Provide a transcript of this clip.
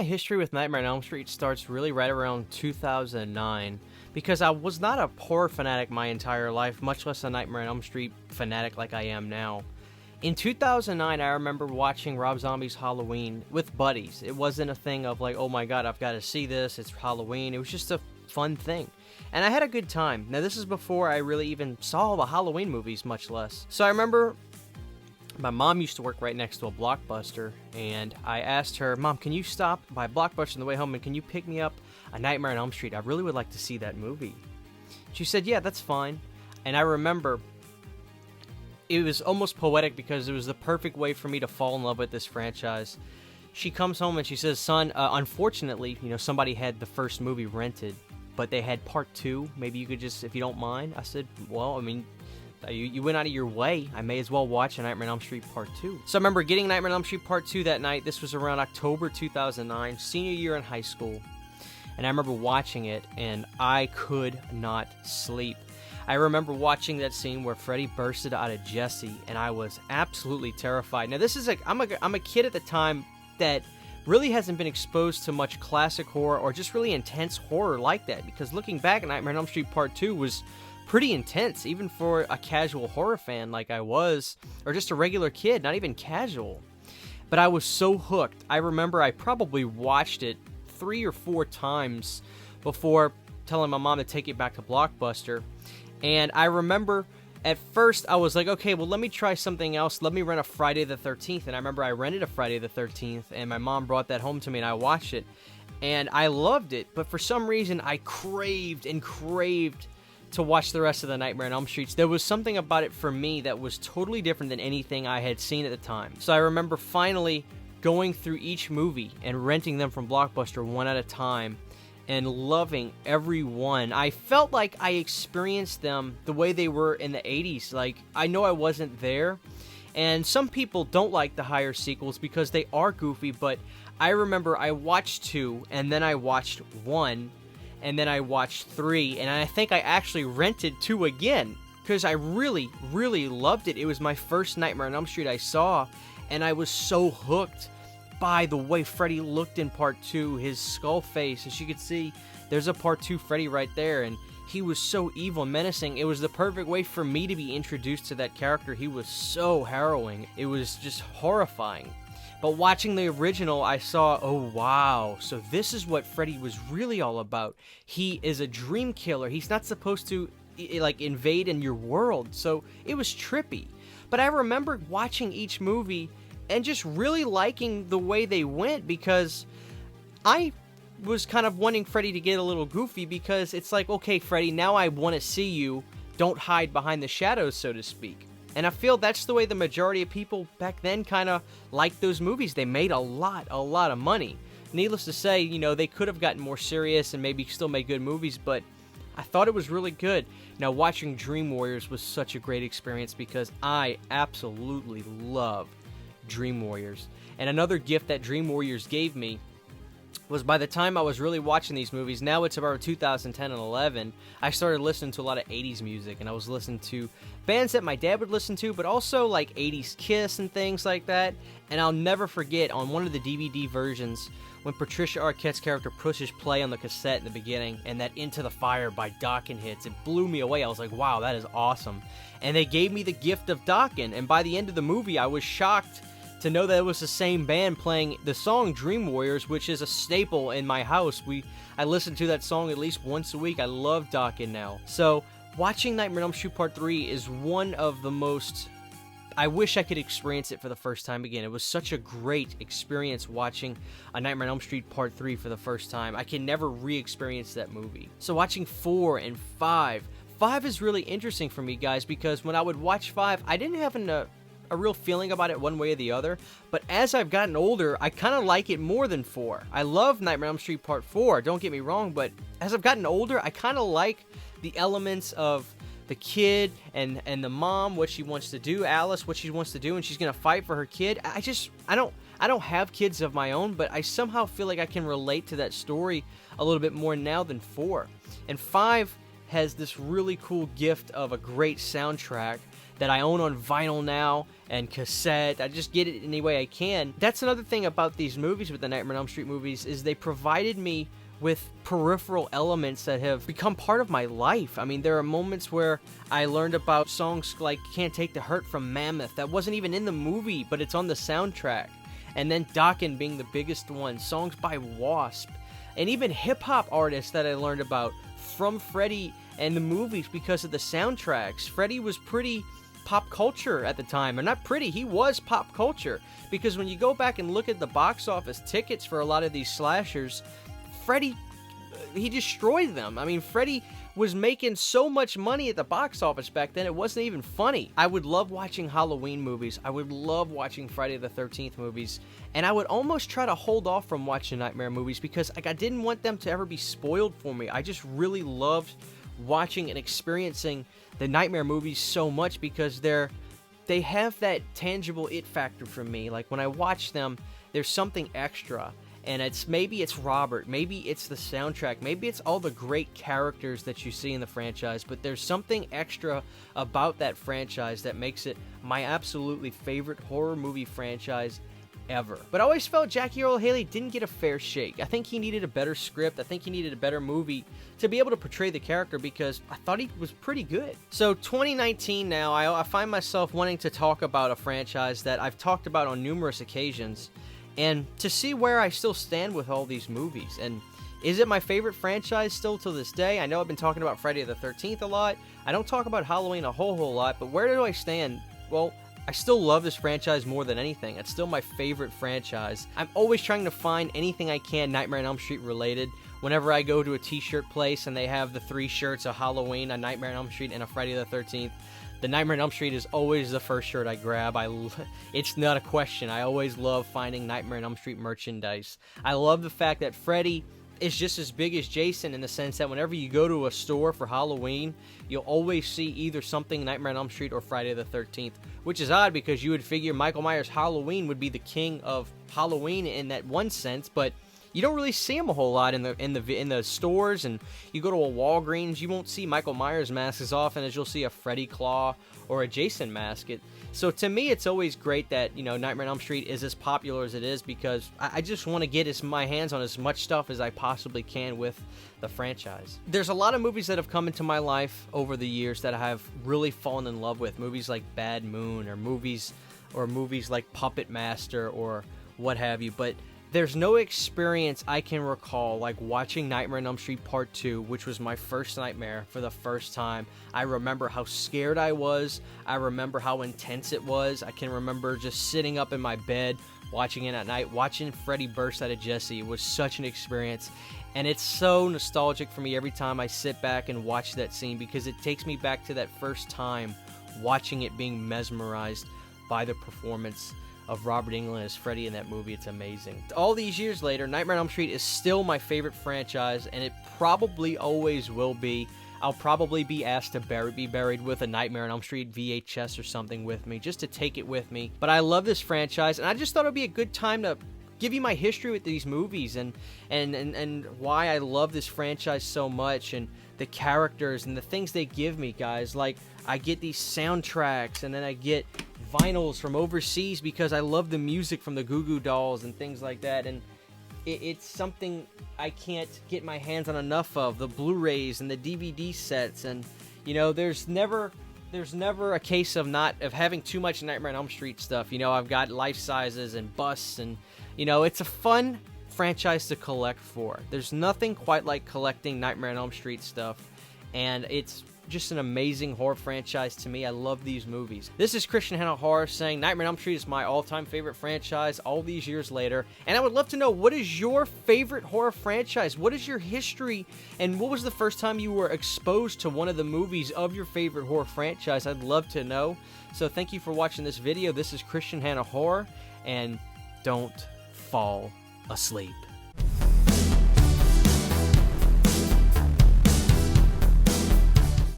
history with Nightmare on Elm Street starts really right around 2009 because I was not a horror fanatic my entire life, much less a Nightmare on Elm Street fanatic like I am now. In 2009, I remember watching Rob Zombie's Halloween with buddies. It wasn't a thing of like, oh my god, I've got to see this, it's Halloween. It was just a fun thing. And I had a good time. Now, this is before I really even saw the Halloween movies, much less. So I remember my mom used to work right next to a Blockbuster, and I asked her, Mom, can you stop by Blockbuster on the way home and can you pick me up a Nightmare on Elm Street? I really would like to see that movie. She said, yeah, that's fine. And I remember it was almost poetic because it was the perfect way for me to fall in love with this franchise. She comes home and she says, son, unfortunately, somebody had the first movie rented, but they had part 2. Maybe you could just, if you don't mind. I said, well, I mean, you went out of your way. I may as well watch Nightmare on Elm Street Part 2. So I remember getting Nightmare on Elm Street Part 2 that night. This was around October 2009, senior year in high school. And I remember watching it, and I could not sleep. I remember watching that scene where Freddy bursted out of Jesse, and I was absolutely terrified. Now, this is I'm a kid at the time that really hasn't been exposed to much classic horror or just really intense horror like that, because looking back at Nightmare on Elm Street Part 2 was pretty intense, even for a casual horror fan like I was, or just a regular kid, not even casual. But I was so hooked. I remember I probably watched it 3 or 4 times before telling my mom to take it back to Blockbuster. And I remember at first I was like, okay, well, let me try something else. Let me rent a Friday the 13th. And I remember I rented a Friday the 13th, and my mom brought that home to me, and I watched it. And I loved it, but for some reason I craved to watch the rest of the Nightmare on Elm Streets. There was something about it for me that was totally different than anything I had seen at the time. So I remember finally going through each movie and renting them from Blockbuster one at a time and loving every one. I felt like I experienced them the way they were in the 80s. Like, I know I wasn't there, and some people don't like the higher sequels because they are goofy, but I remember I watched 2, and then I watched 1, and then I watched 3, and I think I actually rented 2 again, because I really, really loved it. It was my first Nightmare on Elm Street I saw, and I was so hooked by the way Freddy looked in Part 2, his skull face. As you can see, there's a Part 2 Freddy right there, and he was so evil and menacing. It was the perfect way for me to be introduced to that character. He was so harrowing. It was just horrifying. But watching the original, I saw, oh wow, so this is what Freddy was really all about. He is a dream killer. He's not supposed to, like, invade in your world. So it was trippy. But I remember watching each movie and just really liking the way they went, because I was kind of wanting Freddy to get a little goofy, because it's like, okay, Freddy, now I want to see you. Don't hide behind the shadows, so to speak. And I feel that's the way the majority of people back then kind of liked those movies. They made a lot of money. Needless to say, they could have gotten more serious and maybe still made good movies, but I thought it was really good. Now, watching Dream Warriors was such a great experience because I absolutely love Dream Warriors. And another gift that Dream Warriors gave me was, by the time I was really watching these movies, now it's about 2010 and 11, I started listening to a lot of 80s music, and I was listening to bands that my dad would listen to, but also like 80s Kiss and things like that. And I'll never forget, on one of the DVD versions, when Patricia Arquette's character pushes play on the cassette in the beginning, and that Into the Fire by Dokken hits, it blew me away. I was like, wow, that is awesome. And they gave me the gift of Dokken, and by the end of the movie, I was shocked to know that it was the same band playing the song Dream Warriors, which is a staple in my house. I listen to that song at least once a week. I love Dokken now. So watching Nightmare on Elm Street Part 3 is one of the most... I wish I could experience it for the first time again. It was such a great experience watching a Nightmare on Elm Street Part 3 for the first time. I can never re-experience that movie. So watching 4 and 5. 5 is really interesting for me, guys, because when I would watch 5, I didn't have a real feeling about it one way or the other, but as I've gotten older, I kind of like it more than 4. I love Nightmare on Elm Street Part 4, don't get me wrong, but as I've gotten older, I kind of like the elements of the kid and the mom, what she wants to do, Alice, what she wants to do, and she's gonna fight for her kid. I don't have kids of my own, but I somehow feel like I can relate to that story a little bit more now than 4. And 5 has this really cool gift of a great soundtrack that I own on vinyl now and cassette. I just get it any way I can. That's another thing about these movies, with the Nightmare on Elm Street movies, is they provided me with peripheral elements that have become part of my life. I mean, there are moments where I learned about songs like Can't Take the Hurt from Mammoth that wasn't even in the movie, but it's on the soundtrack. And then Dokken being the biggest one, songs by Wasp, and even hip-hop artists that I learned about from Freddy and the movies because of the soundtracks. Freddy was pretty pop culture at the time, or not pretty, he was pop culture, because when you go back and look at the box office tickets for a lot of these slashers, Freddy, he destroyed them. I mean, Freddy was making so much money at the box office back then, it wasn't even funny. I would love watching Halloween movies. I would love watching Friday the 13th movies. And I would almost try to hold off from watching Nightmare movies because I didn't want them to ever be spoiled for me. I just really loved watching and experiencing the Nightmare movies so much because they have that tangible it factor for me. Like when I watch them, there's something extra. And maybe it's Robert, maybe it's the soundtrack, maybe it's all the great characters that you see in the franchise, but there's something extra about that franchise that makes it my absolutely favorite horror movie franchise ever. But I always felt Jackie Earle Haley didn't get a fair shake. I think he needed a better script. I think he needed a better movie to be able to portray the character because I thought he was pretty good. So 2019 now, I find myself wanting to talk about a franchise that I've talked about on numerous occasions, and to see where I still stand with all these movies. And is it my favorite franchise still to this day? I know I've been talking about Friday the 13th a lot. I don't talk about Halloween a whole lot, but where do I stand? Well, I still love this franchise more than anything. It's still my favorite franchise. I'm always trying to find anything I can Nightmare on Elm Street related. Whenever I go to a t-shirt place and they have the 3 shirts, a Halloween, a Nightmare on Elm Street, and a Friday the 13th, the Nightmare on Elm Street is always the first shirt I grab. It's not a question. I always love finding Nightmare on Elm Street merchandise. I love the fact that Freddy is just as big as Jason in the sense that whenever you go to a store for Halloween, you'll always see either something Nightmare on Elm Street or Friday the 13th, which is odd because you would figure Michael Myers Halloween would be the king of Halloween in that one sense, but you don't really see him a whole lot in the stores, and you go to a Walgreens, you won't see Michael Myers masks as often as you'll see a Freddy Claw or a Jason mask. So to me, it's always great that, Nightmare on Elm Street is as popular as it is because I just want to get my hands on as much stuff as I possibly can with the franchise. There's a lot of movies that have come into my life over the years that I have really fallen in love with. Movies like Bad Moon or movies like Puppet Master or what have you, but there's no experience I can recall like watching Nightmare on Elm Street Part 2, which was my first nightmare for the first time. I remember how scared I was. I remember how intense it was. I can remember just sitting up in my bed, watching it at night, watching Freddy burst out of Jesse. It was such an experience. And it's so nostalgic for me every time I sit back and watch that scene because it takes me back to that first time watching it, being mesmerized by the performance of Robert Englund as Freddy in that movie. It's amazing. All these years later, Nightmare on Elm Street is still my favorite franchise, and it probably always will be. I'll probably be asked to be buried with a Nightmare on Elm Street VHS or something with me, just to take it with me. But I love this franchise, and I just thought it would be a good time to give you my history with these movies and why I love this franchise so much, and the characters and the things they give me, guys. Like, I get these soundtracks, and then I get vinyls from overseas because I love the music from the Goo Goo Dolls and things like that, and it's something I can't get my hands on enough of. The Blu-rays and the DVD sets, and there's never a case of having too much Nightmare on Elm Street stuff. I've got life sizes and busts, and it's a fun franchise to collect for. There's nothing quite like collecting Nightmare on Elm Street stuff, and it's just an amazing horror franchise to me. I love these movies. This is Christian Hanna Horror saying Nightmare on Elm Street is my all-time favorite franchise all these years later, and I would love to know, what is your favorite horror franchise? What is your history, and what was the first time you were exposed to one of the movies of your favorite horror franchise? I'd love to know. So thank you for watching this video. This is Christian Hanna Horror, and don't fall asleep.